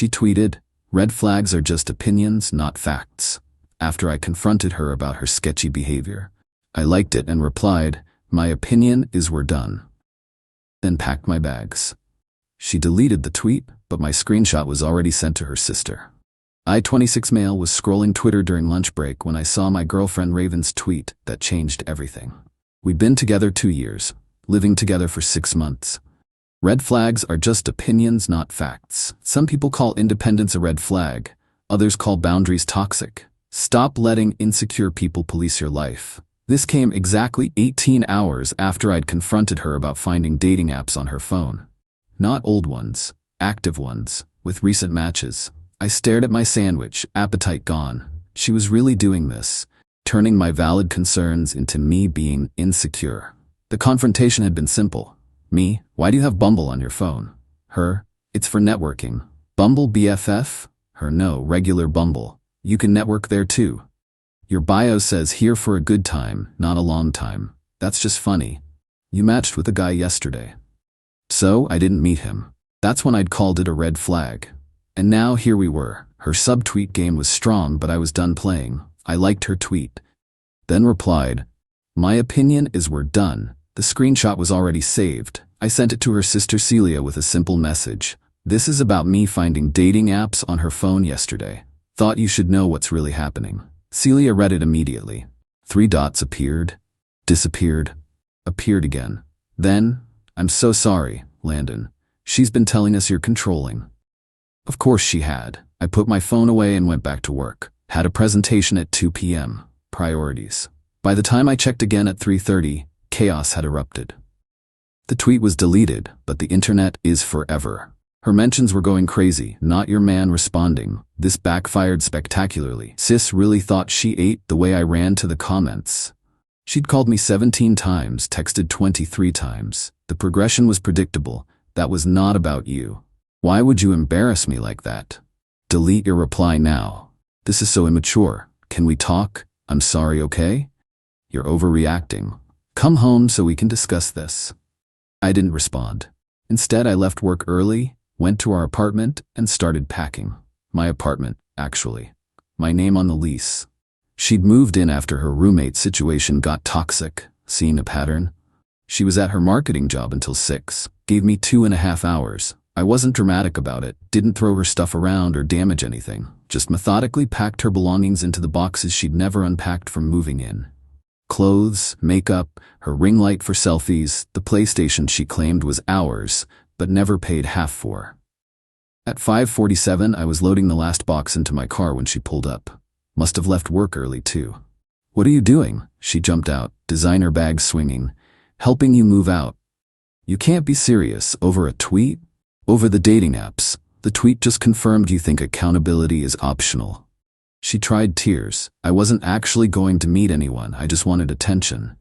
She tweeted, "Red flags are just opinions, not facts," after I confronted her about her sketchy behavior. I liked it and replied, "My opinion is we're done." Then packed my bags. She deleted the tweet, but my screenshot was already sent to her sister. I, 26 male, was scrolling Twitter during lunch break when I saw my girlfriend Raven's tweet that changed everything. We'd been together 2 years, living together for 6 months. Red flags are just opinions, not facts. Some people call independence a red flag. Others call boundaries toxic. Stop letting insecure people police your life. This came exactly 18 hours after I'd confronted her about finding dating apps on her phone. Not old ones, active ones, with recent matches. I stared at my sandwich, appetite gone. She was really doing this, turning my valid concerns into me being insecure. The confrontation had been simple. Me, "Why do you have Bumble on your phone?" Her, "It's for networking." Bumble BFF? Her, "No, regular Bumble. You can network there too. Your bio says here for a good time, not a long time. That's just funny. You matched with a guy yesterday." So I didn't meet him. That's when I'd called it a red flag. And now here we were. Her subtweet game was strong, but I was done playing. I liked her tweet. Then replied, "My opinion is we're done." The screenshot was already saved. I sent it to her sister Celia with a simple message. "This is about me finding dating apps on her phone yesterday. Thought you should know what's really happening." Celia read it immediately. 3 dots appeared, disappeared, appeared again. Then, "I'm so sorry, Landon. She's been telling us you're controlling." Of course she had. I put my phone away and went back to work. Had a presentation at 2 p.m. Priorities. By the time I checked again at 3:30, chaos had erupted. The tweet was deleted, but the internet is forever. Her mentions were going crazy, "Not your man" responding. This backfired spectacularly. Sis really thought she ate the way I ran to the comments. She'd called me 17 times, texted 23 times. The progression was predictable. That was not about you. Why would you embarrass me like that? Delete your reply now. This is so immature. Can we talk? I'm sorry, okay? You're overreacting. Come home so we can discuss this. I didn't respond. Instead, I left work early, went to our apartment, and started packing. My apartment, actually. My name on the lease. She'd moved in after her roommate situation got toxic, seeing a pattern. She was at her marketing job until 6, gave me 2.5 hours. I wasn't dramatic about it, didn't throw her stuff around or damage anything, just methodically packed her belongings into the boxes she'd never unpacked from moving in. Clothes, makeup, her ring light for selfies, the PlayStation she claimed was ours, but never paid half for. At 5:47, I was loading the last box into my car when she pulled up. Must have left work early too. "What are you doing?" She jumped out, designer bag swinging. "Helping you move out." You can't be serious over a tweet? Over the dating apps. The tweet just confirmed you think accountability is optional. She tried tears. "I wasn't actually going to meet anyone, I just wanted attention."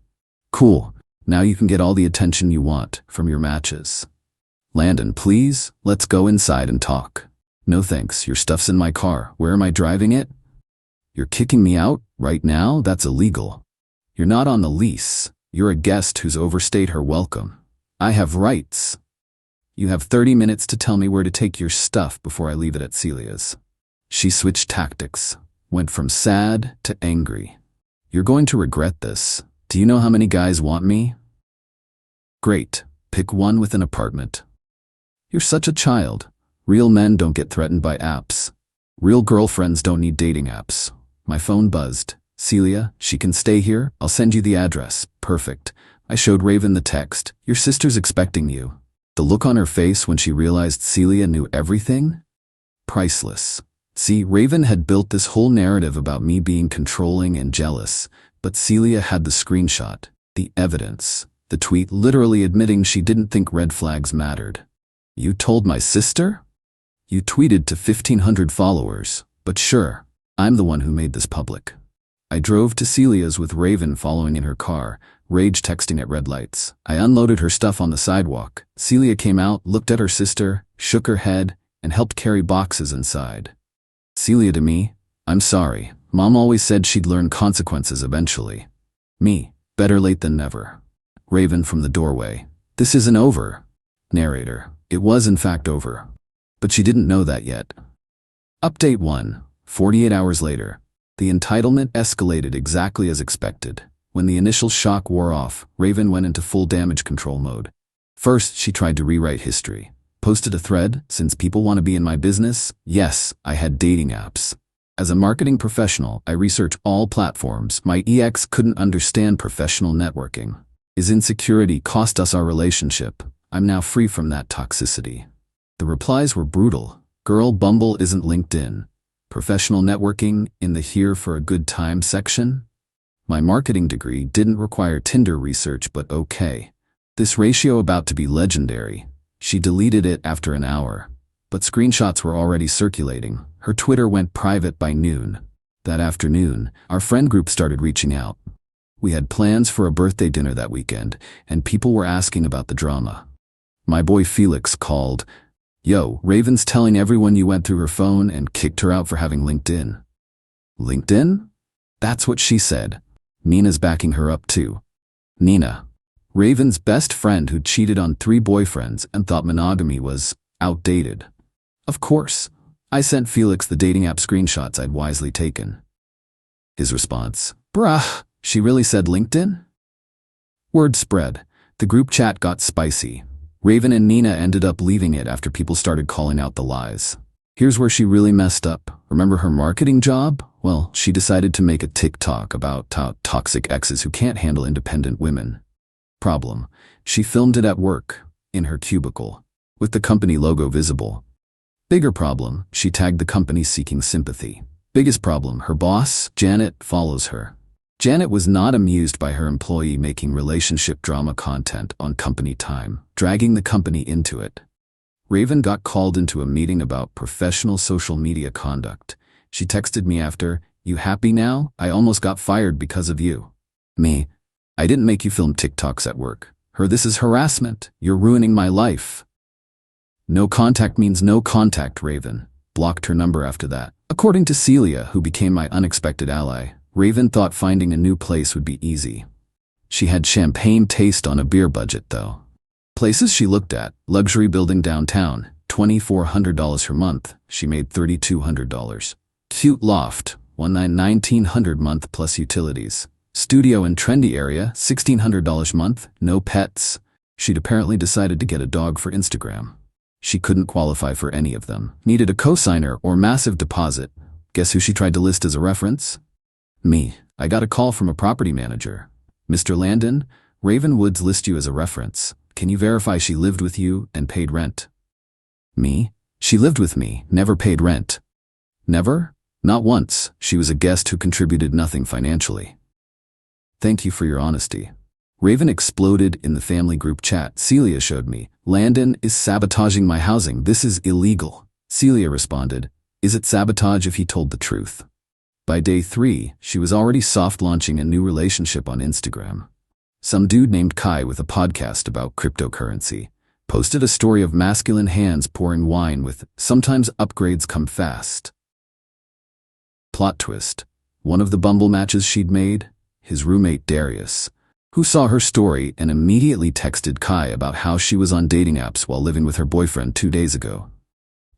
Cool. Now you can get all the attention you want from your matches. "Landon, please, let's go inside and talk." "No thanks, your stuff's in my car. Where am I driving it?" "You're kicking me out right now? That's illegal." "You're not on the lease. You're a guest who's overstayed her welcome. I have rights." "You have 30 minutes to tell me where to take your stuff before I leave it at Celia's." She switched tactics, went from sad to angry. "You're going to regret this. Do you know how many guys want me?" "Great. Pick one with an apartment." "You're such a child. Real men don't get threatened by apps. Real girlfriends don't need dating apps." My phone buzzed. "Celia, she can stay here. I'll send you the address." Perfect. I showed Raven the text. "Your sister's expecting you." The look on her face when she realized Celia knew everything? Priceless. See, Raven had built this whole narrative about me being controlling and jealous, but Celia had the screenshot, the evidence, the tweet literally admitting she didn't think red flags mattered. "You told my sister?" "You tweeted to 1,500 followers, but sure, I'm the one who made this public." I drove to Celia's with Raven following in her car, rage texting at red lights. I unloaded her stuff on the sidewalk. Celia came out, looked at her sister, shook her head, and helped carry boxes inside. Celia to me, "I'm sorry. Mom always said she'd learn consequences eventually." Me, "Better late than never." Raven from the doorway, "This isn't over." Narrator, "It was in fact over. But she didn't know that yet." Update 1. 48 hours later. The entitlement escalated exactly as expected. When the initial shock wore off, Raven went into full damage control mode. First, she tried to rewrite history. Posted a thread, since people want to be in my business, yes, I had dating apps. As a marketing professional, I research all platforms. My EX couldn't understand professional networking. His insecurity cost us our relationship. I'm now free from that toxicity. The replies were brutal. Girl, Bumble isn't LinkedIn. Professional networking in the here for a good time section? My marketing degree didn't require Tinder research, but okay. This ratio about to be legendary. She deleted it after an hour. But screenshots were already circulating. Her Twitter went private by noon. That afternoon, our friend group started reaching out. We had plans for a birthday dinner that weekend, and people were asking about the drama. My boy Felix called. Yo, Raven's telling everyone you went through her phone and kicked her out for having LinkedIn. LinkedIn? That's what she said. Nina's backing her up too. Nina. Raven's best friend who cheated on 3 boyfriends and thought monogamy was outdated. Of course. I sent Felix the dating app screenshots I'd wisely taken. His response, bruh, she really said LinkedIn? Word spread. The group chat got spicy. Raven and Nina ended up leaving it after people started calling out the lies. Here's where she really messed up. Remember her marketing job? Well, she decided to make a TikTok about toxic exes who can't handle independent women. Problem. She filmed it at work, in her cubicle, with the company logo visible. Bigger problem, she tagged the company seeking sympathy. Biggest problem, her boss, Janet, follows her. Janet was not amused by her employee making relationship drama content on company time, dragging the company into it. Raven got called into a meeting about professional social media conduct. She texted me after, "You happy now? I almost got fired because of you." Me, "I didn't make you film TikToks at work." Her, "This is harassment. You're ruining my life." No contact means no contact, Raven. Blocked her number after that. According to Celia, who became my unexpected ally, Raven thought finding a new place would be easy. She had champagne taste on a beer budget, though. Places she looked at, luxury building downtown, $2,400 per month. She made $3,200. Cute loft, $1,900 month plus utilities. Studio in trendy area, $1,600 month, no pets. She'd apparently decided to get a dog for Instagram. She couldn't qualify for any of them. Needed a cosigner or massive deposit. Guess who she tried to list as a reference? Me. I got a call from a property manager. "Mr. Landon, Raven Woods lists you as a reference. Can you verify she lived with you and paid rent?" Me? She lived with me, never paid rent. Never? Not once. She was a guest who contributed nothing financially. Thank you for your honesty. Raven exploded in the family group chat. Celia showed me, "Landon is sabotaging my housing. This is illegal." Celia responded, "Is it sabotage if he told the truth?" By day 3, she was already soft-launching a new relationship on Instagram. Some dude named Kai with a podcast about cryptocurrency posted a story of masculine hands pouring wine with "Sometimes upgrades come fast." Plot twist. One of the Bumble matches she'd made, his roommate Darius, who saw her story and immediately texted Kai about how she was on dating apps while living with her boyfriend 2 days ago.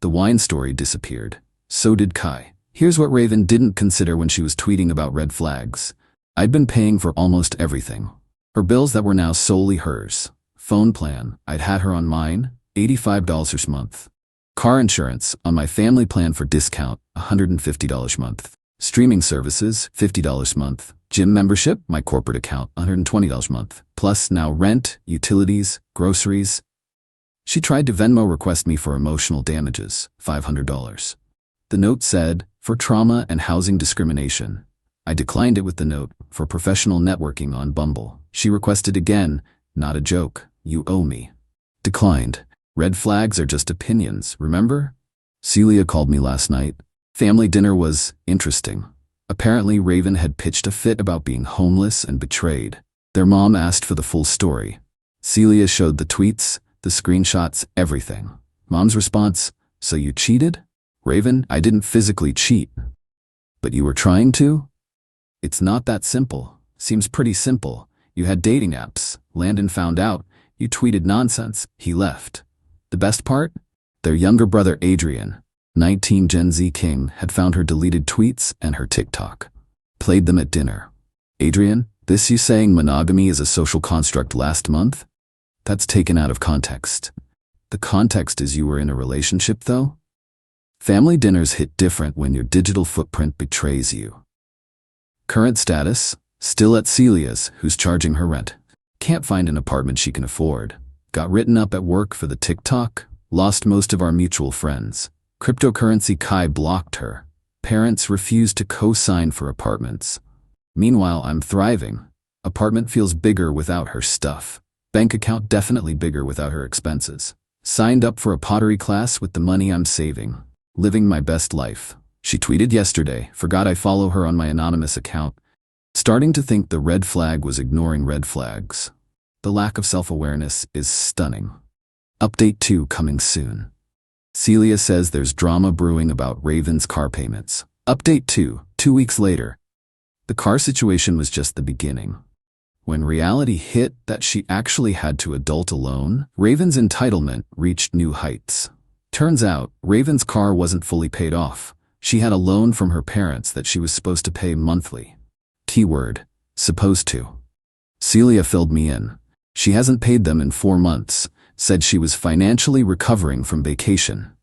The wine story disappeared. So did Kai. Here's what Raven didn't consider when she was tweeting about red flags. I'd been paying for almost everything. Her bills that were now solely hers. Phone plan, I'd had her on mine, $85 a month. Car insurance, on my family plan for discount, $150 a month. Streaming services, $50 a month. Gym membership, my corporate account, $120 a month. Plus now rent, utilities, groceries. She tried to Venmo request me for emotional damages, $500. The note said, "For trauma and housing discrimination." I declined it with the note, "For professional networking on Bumble." She requested again, "Not a joke, you owe me." Declined. Red flags are just opinions, remember? Celia called me last night. Family dinner was interesting. Apparently Raven had pitched a fit about being homeless and betrayed. Their mom asked for the full story. Celia showed the tweets, the screenshots, everything. Mom's response, "So you cheated?" Raven, "I didn't physically cheat." "But you were trying to?" "It's not that simple." "Seems pretty simple. You had dating apps. Landon found out. You tweeted nonsense. He left." The best part? Their younger brother Adrian. 19 Gen Z King had found her deleted tweets and her TikTok. Played them at dinner. Adrian, this you saying monogamy is a social construct last month? That's taken out of context. The context is you were in a relationship though? Family dinners hit different when your digital footprint betrays you. Current status, still at Celia's, who's charging her rent. Can't find an apartment she can afford. Got written up at work for the TikTok. Lost most of our mutual friends. Cryptocurrency Kai blocked her. Parents refused to co-sign for apartments. Meanwhile, I'm thriving. Apartment feels bigger without her stuff. Bank account definitely bigger without her expenses. Signed up for a pottery class with the money I'm saving. Living my best life. She tweeted yesterday, forgot I follow her on my anonymous account. Starting to think the red flag was ignoring red flags. The lack of self-awareness is stunning. Update 2 coming soon. Celia says there's drama brewing about Raven's car payments. Update 2, 2 weeks later. The car situation was just the beginning. When reality hit that she actually had to adult alone, Raven's entitlement reached new heights. Turns out, Raven's car wasn't fully paid off. She had a loan from her parents that she was supposed to pay monthly. Keyword, supposed to. Celia filled me in. She hasn't paid them in 4 months, said she was financially recovering from vacation.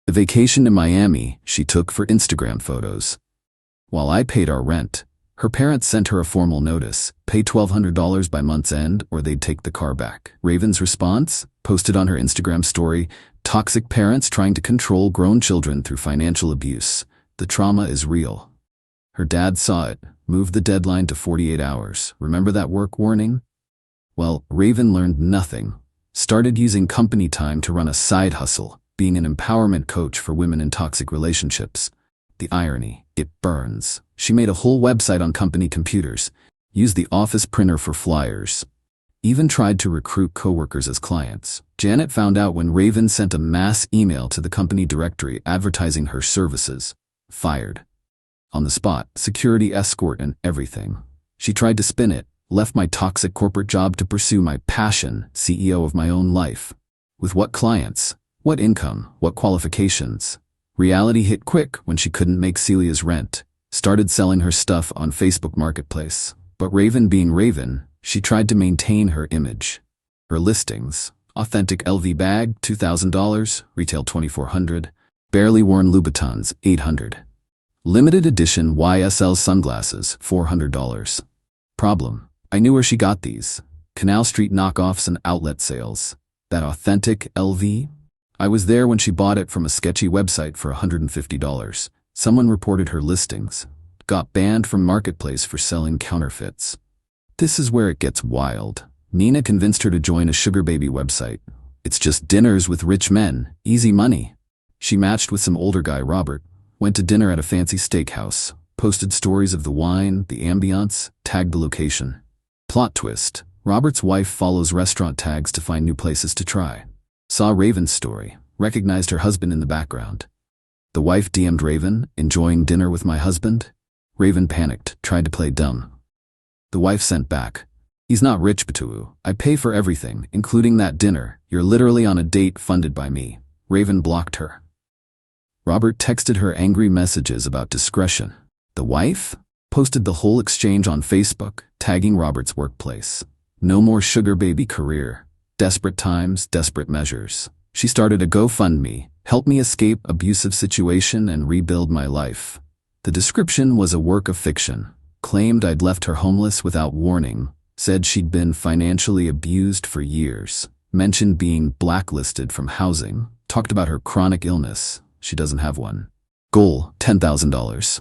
The vacation in Miami she took for Instagram photos. While I paid our rent, her parents sent her a formal notice, pay $1,200 by month's end or they'd take the car back. Raven's response, posted on her Instagram story, toxic parents trying to control grown children through financial abuse. The trauma is real. Her dad saw it, moved the deadline to 48 hours. Remember that work warning? Well, Raven learned nothing. Started using company time to run a side hustle, being an empowerment coach for women in toxic relationships. The irony, it burns. She made a whole website on company computers, used the office printer for flyers, even tried to recruit coworkers as clients. Janet found out when Raven sent a mass email to the company directory advertising her services. Fired. On the spot, security escort and everything. She tried to spin it, left my toxic corporate job to pursue my passion, CEO of my own life. With what clients? What income? What qualifications? Reality hit quick when she couldn't make Celia's rent. Started selling her stuff on Facebook Marketplace. But Raven being Raven, she tried to maintain her image. Her listings: authentic LV bag, $2,000, retail $2,400, barely worn Louboutins, $800. Limited edition YSL sunglasses, $400. Problem: I knew where she got these. Canal Street knockoffs and outlet sales. That authentic LV? I was there when she bought it from a sketchy website for $150. Someone reported her listings. Got banned from Marketplace for selling counterfeits. This is where it gets wild. Nina convinced her to join a sugar baby website. It's just dinners with rich men, easy money. She matched with some older guy, Robert, went to dinner at a fancy steakhouse, posted stories of the wine, the ambiance, tagged the location. Plot twist: Robert's wife follows restaurant tags to find new places to try. Saw Raven's story, recognized her husband in the background. The wife DM'd Raven, enjoying dinner with my husband. Raven panicked, tried to play dumb. The wife sent back, he's not rich, Batu. I pay for everything, including that dinner. You're literally on a date funded by me. Raven blocked her. Robert texted her angry messages about discretion. The wife posted the whole exchange on Facebook, tagging Robert's workplace. No more sugar baby career. Desperate times, desperate measures. She started a GoFundMe, help me escape abusive situation and rebuild my life. The description was a work of fiction. Claimed I'd left her homeless without warning. Said she'd been financially abused for years. Mentioned being blacklisted from housing. Talked about her chronic illness. She doesn't have one. Goal, $10,000.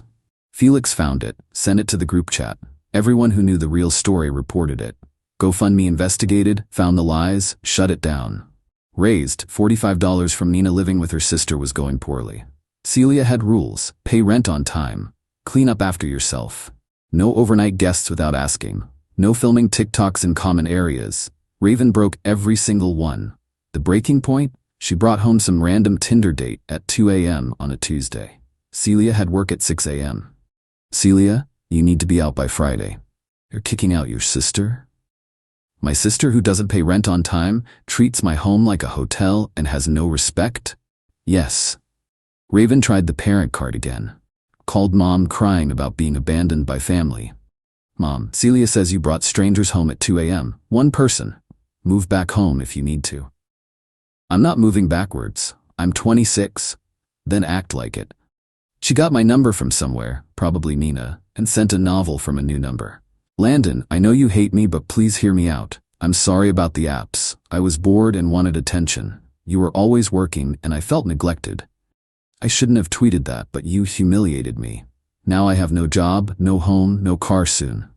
Felix found it, sent it to the group chat. Everyone who knew the real story reported it. GoFundMe investigated, found the lies, shut it down. Raised $45 from Nina living with her sister was going poorly. Celia had rules: pay rent on time, clean up after yourself, no overnight guests without asking, no filming TikToks in common areas. Raven broke every single one. The breaking point? She brought home some random Tinder date at 2 a.m. on a Tuesday. Celia had work at 6 a.m. Celia, you need to be out by Friday. You're kicking out your sister? My sister who doesn't pay rent on time, treats my home like a hotel and has no respect? Yes. Raven tried the parent card again. Called mom crying about being abandoned by family. Mom, Celia says you brought strangers home at 2 a.m. One person. Move back home if you need to. I'm not moving backwards. I'm 26. Then act like it. She got my number from somewhere, probably Nina, and sent a novel from a new number. Landon, I know you hate me, but please hear me out. I'm sorry about the apps. I was bored and wanted attention. You were always working and I felt neglected. I shouldn't have tweeted that, but you humiliated me. Now I have no job, no home, no car soon.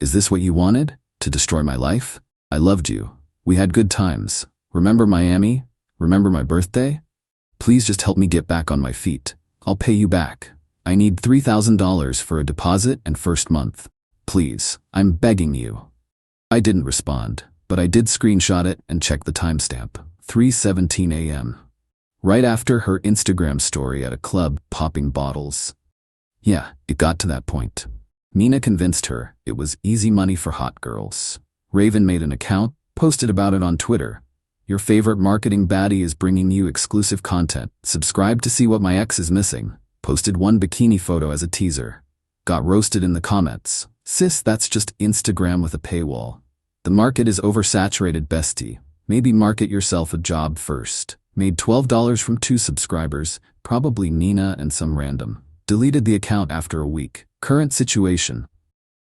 Is this what you wanted? To destroy my life? I loved you. We had good times. Remember Miami? Remember my birthday? Please just help me get back on my feet. I'll pay you back. I need $3,000 for a deposit and first month. Please, I'm begging you. I didn't respond, but I did screenshot it and check the timestamp. 3:17 a.m. Right after her Instagram story at a club popping bottles. Yeah, it got to that point. Nina convinced her it was easy money for hot girls. Raven made an account, posted about it on Twitter. Your favorite marketing baddie is bringing you exclusive content. Subscribe to see what my ex is missing. Posted one bikini photo as a teaser. Got roasted in the comments. Sis, that's just Instagram with a paywall. The market is oversaturated, bestie. Maybe market yourself a job first. Made $12 from 2 subscribers, probably Nina and some random. Deleted the account after a week. Current situation.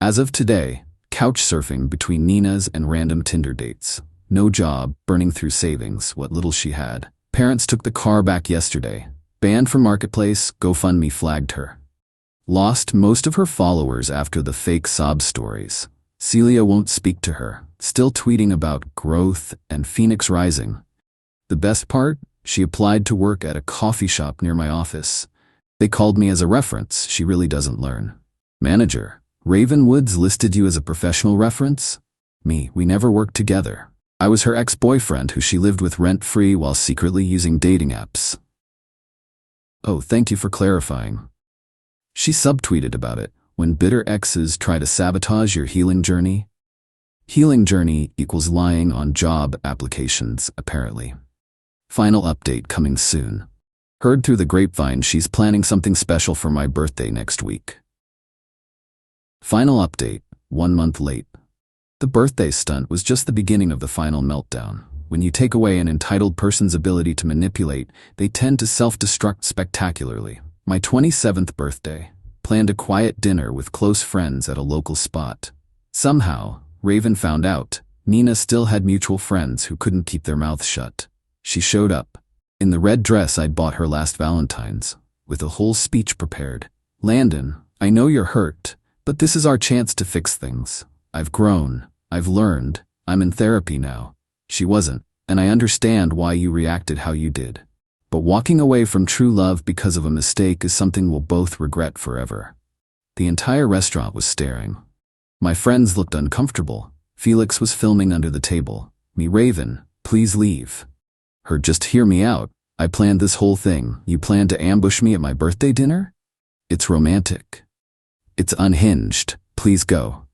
As of today, couch surfing between Nina's and random Tinder dates. No job, burning through savings, what little she had. Parents took the car back yesterday. Banned from Marketplace, GoFundMe flagged her. Lost most of her followers after the fake sob stories. Celia won't speak to her, still tweeting about growth and Phoenix Rising. The best part? She applied to work at a coffee shop near my office. They called me as a reference. She really doesn't learn. Manager, Raven Woods listed you as a professional reference? Me, we never worked together. I was her ex-boyfriend who she lived with rent-free while secretly using dating apps. Oh, thank you for clarifying. She subtweeted about it. When bitter exes try to sabotage your healing journey. Healing journey equals lying on job applications, apparently. Final update coming soon. Heard through the grapevine she's planning something special for my birthday next week. Final update, 1 month late. The birthday stunt was just the beginning of the final meltdown. When you take away an entitled person's ability to manipulate, they tend to self-destruct spectacularly. My 27th birthday. Planned a quiet dinner with close friends at a local spot. Somehow, Raven found out, Nina still had mutual friends who couldn't keep their mouths shut. She showed up. In the red dress I'd bought her last Valentine's, with a whole speech prepared. Landon, I know you're hurt, but this is our chance to fix things. I've grown. I've learned. I'm in therapy now. She wasn't, and I understand why you reacted how you did. But walking away from true love because of a mistake is something we'll both regret forever. The entire restaurant was staring. My friends looked uncomfortable. Felix was filming under the table. Me, Raven, please leave. Her, just hear me out. I planned this whole thing. You planned to ambush me at my birthday dinner? It's romantic. It's unhinged. Please go.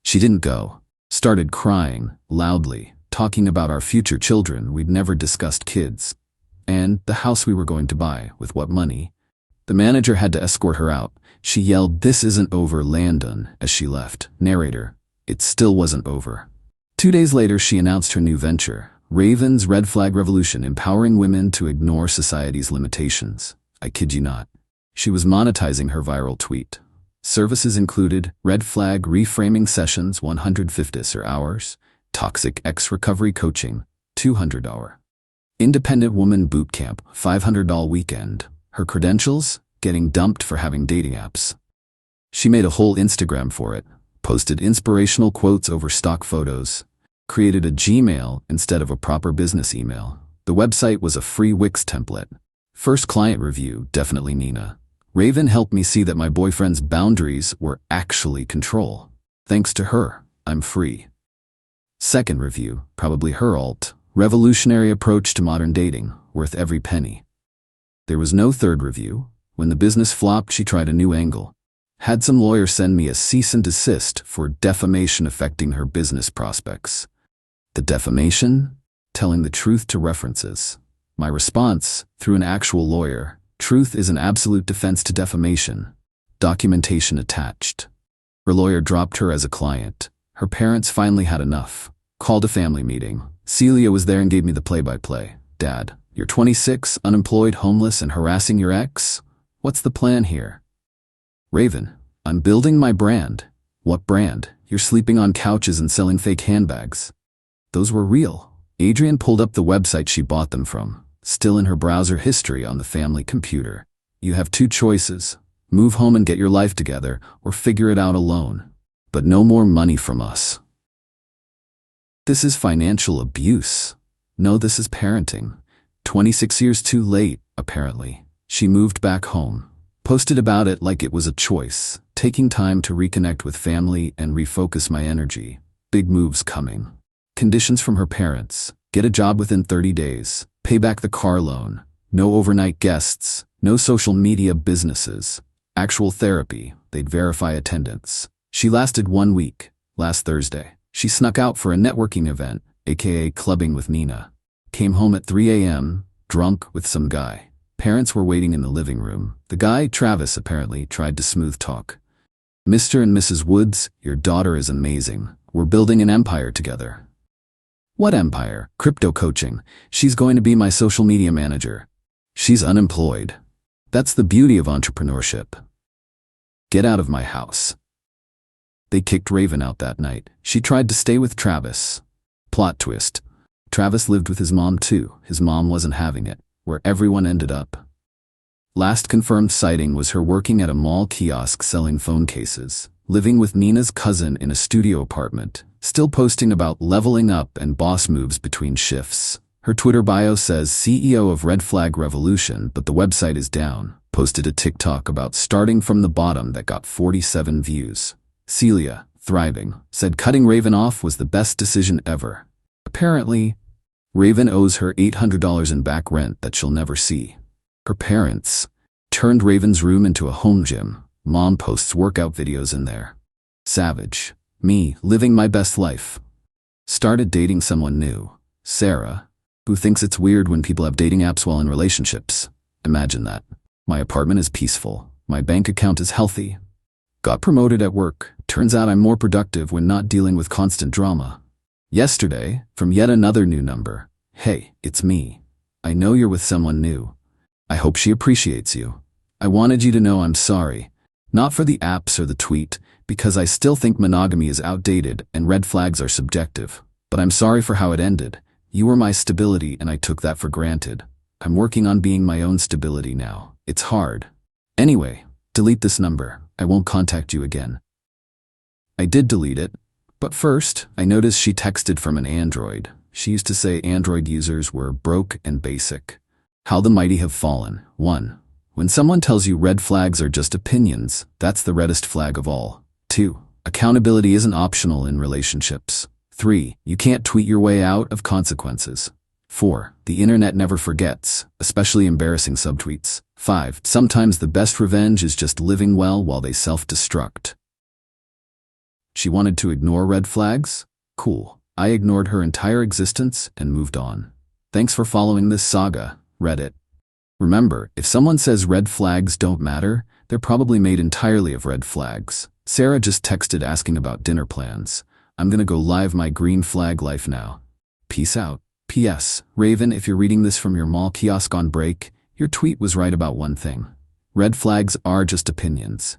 She didn't go. Started crying, loudly, talking about our future children. We'd never discussed kids. And the house we were going to buy, with what money. The manager had to escort her out. She yelled, "This isn't over, Landon," as she left. Narrator, it still wasn't over. 2 days later, she announced her new venture, Raven's Red Flag Revolution, empowering women to ignore society's limitations. I kid you not. She was monetizing her viral tweet. Services included red flag reframing sessions, 150 hours, toxic ex recovery coaching, 200-hour. Independent woman boot camp, $500 weekend. Her credentials? Getting dumped for having dating apps. She made a whole Instagram for it, posted inspirational quotes over stock photos, created a Gmail instead of a proper business email. The website was a free Wix template. First client review, definitely Nina. Raven helped me see that my boyfriend's boundaries were actually control. Thanks to her, I'm free. Second review, probably her alt. Revolutionary approach to modern dating, worth every penny. There was no third review. When the business flopped, she tried a new angle. Had some lawyer send me a cease and desist for defamation affecting her business prospects. The defamation? Telling the truth to references. My response, through an actual lawyer, Truth is an absolute defense to defamation. Documentation attached. Her lawyer dropped her as a client. Her parents finally had enough. Called a family meeting. Celia was there and gave me the play-by-play. Dad, you're 26, unemployed, homeless, and harassing your ex? What's the plan here? Raven, I'm building my brand. What brand? You're sleeping on couches and selling fake handbags. Those were real. Adrian pulled up the website she bought them from, still in her browser history on the family computer. You have two choices. Move home and get your life together, or figure it out alone. But no more money from us. This is financial abuse. No, this is parenting. 26 years too late, apparently. She moved back home. Posted about it like it was a choice, taking time to reconnect with family and refocus my energy. Big moves coming. Conditions from her parents: get a job within 30 days, pay back the car loan, no overnight guests, no social media businesses, actual therapy, they'd verify attendance. She lasted 1 week. Last Thursday, she snuck out for a networking event, aka clubbing with Nina. Came home at 3 a.m., drunk with some guy. Parents were waiting in the living room. The guy, Travis, apparently tried to smooth talk. Mr. and Mrs. Woods, your daughter is amazing. We're building an empire together. What empire? Crypto coaching. She's going to be my social media manager. She's unemployed. That's the beauty of entrepreneurship. Get out of my house. They kicked Raven out that night. She tried to stay with Travis. Plot twist. Travis lived with his mom too. His mom wasn't having it. Where everyone ended up. Last confirmed sighting was her working at a mall kiosk selling phone cases, living with Nina's cousin in a studio apartment, still posting about leveling up and boss moves between shifts. Her Twitter bio says CEO of Red Flag Revolution, but the website is down. Posted a TikTok about starting from the bottom that got 47 views. Celia, thriving, said cutting Raven off was the best decision ever. Apparently, Raven owes her $800 in back rent that she'll never see. Her parents turned Raven's room into a home gym. Mom posts workout videos in there. Savage. Me, living my best life. Started dating someone new. Sarah, who thinks it's weird when people have dating apps while in relationships. Imagine that. My apartment is peaceful. My bank account is healthy. Got promoted at work. Turns out I'm more productive when not dealing with constant drama. Yesterday, from yet another new number. Hey, it's me. I know you're with someone new. I hope she appreciates you. I wanted you to know I'm sorry. Not for the apps or the tweet, because I still think monogamy is outdated and red flags are subjective. But I'm sorry for how it ended. You were my stability and I took that for granted. I'm working on being my own stability now. It's hard. Anyway, delete this number. I won't contact you again. I did delete it. But first, I noticed she texted from an Android. She used to say Android users were broke and basic. How the mighty have fallen. 1. When someone tells you red flags are just opinions, that's the reddest flag of all. 2. Accountability isn't optional in relationships. 3. You can't tweet your way out of consequences. 4. The internet never forgets, especially embarrassing subtweets. 5. Sometimes the best revenge is just living well while they self-destruct. She wanted to ignore red flags? Cool. I ignored her entire existence and moved on. Thanks for following this saga, Reddit. Remember, if someone says red flags don't matter, they're probably made entirely of red flags. Sarah just texted asking about dinner plans. I'm gonna go live my green flag life now. Peace out. P.S. Raven, if you're reading this from your mall kiosk on break, your tweet was right about one thing. Red flags are just opinions.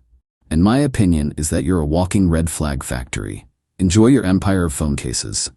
And my opinion is that you're a walking red flag factory. Enjoy your empire of phone cases.